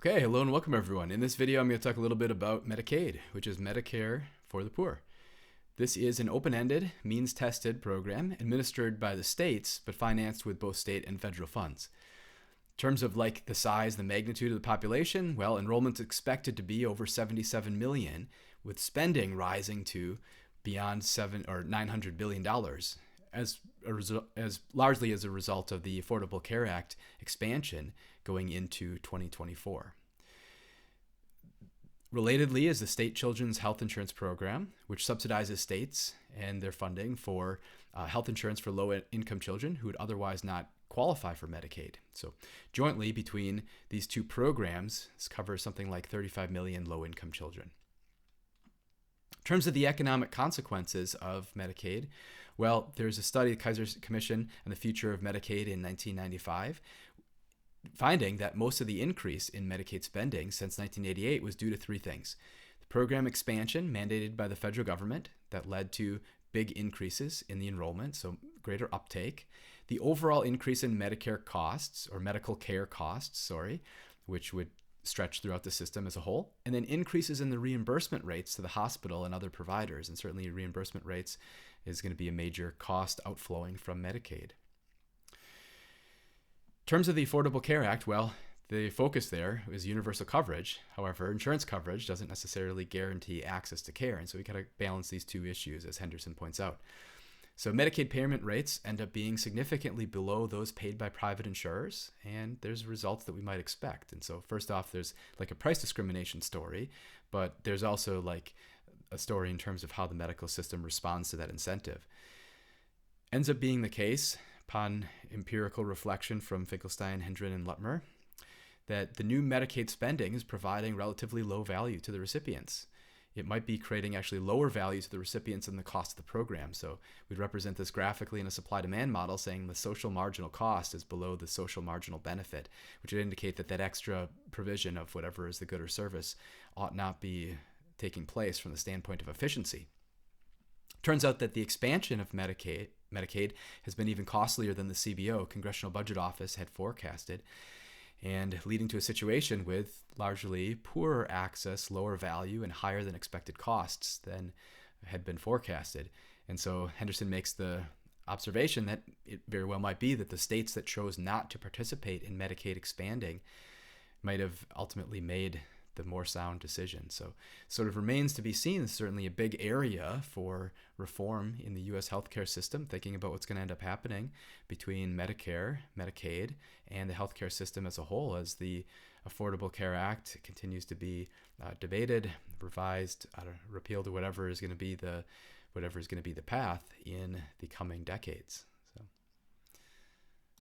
Okay, hello and welcome everyone. In this video, I'm going to talk a little bit about Medicaid, which is Medicare for the poor. This is an open-ended, means-tested program administered by the states, but financed with both state and federal funds. In terms of like the size, the magnitude of the population, well, enrollment's expected to be over 77 million, with spending rising to beyond $900 billion as largely as a result of the Affordable Care Act expansion going into 2024. Relatedly is the State Children's Health Insurance Program, which subsidizes states and their funding for health insurance for low-income children who would otherwise not qualify for Medicaid. So jointly between these two programs, this covers something like 35 million low-income children. In terms of the economic consequences of Medicaid, well, there's a study, the Kaiser Commission on the Future of Medicaid in 1995, finding that most of the increase in Medicaid spending since 1988 was due to three things. The program expansion mandated by the federal government that led to big increases in the enrollment, so greater uptake. The overall increase in Medicare costs, or medical care costs, which would stretch throughout the system as a whole, and then increases in the reimbursement rates to the hospital and other providers. And certainly reimbursement rates is going to be a major cost outflowing from Medicaid. In terms of the Affordable Care Act, well, the focus there is universal coverage. However, insurance coverage doesn't necessarily guarantee access to care, and so we got to balance these two issues, as Henderson points out. So Medicaid payment rates end up being significantly below those paid by private insurers, and there's results that we might expect. And so first off, there's like a price discrimination story, but there's also like a story in terms of how the medical system responds to that incentive. Ends up being the case, upon empirical reflection from Finkelstein, Hendren, and Lutmer, that the new Medicaid spending is providing relatively low value to the recipients. It might be creating actually lower value to the recipients than the cost of the program. So we'd represent this graphically in a supply-demand model saying the social marginal cost is below the social marginal benefit, which would indicate that that extra provision of whatever is the good or service ought not be taking place from the standpoint of efficiency. Turns out that the expansion of Medicaid has been even costlier than the CBO, Congressional Budget Office, had forecasted, and leading to a situation with largely poorer access, lower value, and higher than expected costs than had been forecasted. And so Henderson makes the observation that it very well might be that the states that chose not to participate in Medicaid expanding might have ultimately made the more sound decision. So sort of remains to be seen. It's certainly a big area for reform in the U.S. healthcare system, thinking about what's going to end up happening between Medicare, Medicaid, and the healthcare system as a whole as the Affordable Care Act continues to be debated, revised, repealed, or whatever is going to be the path in the coming decades.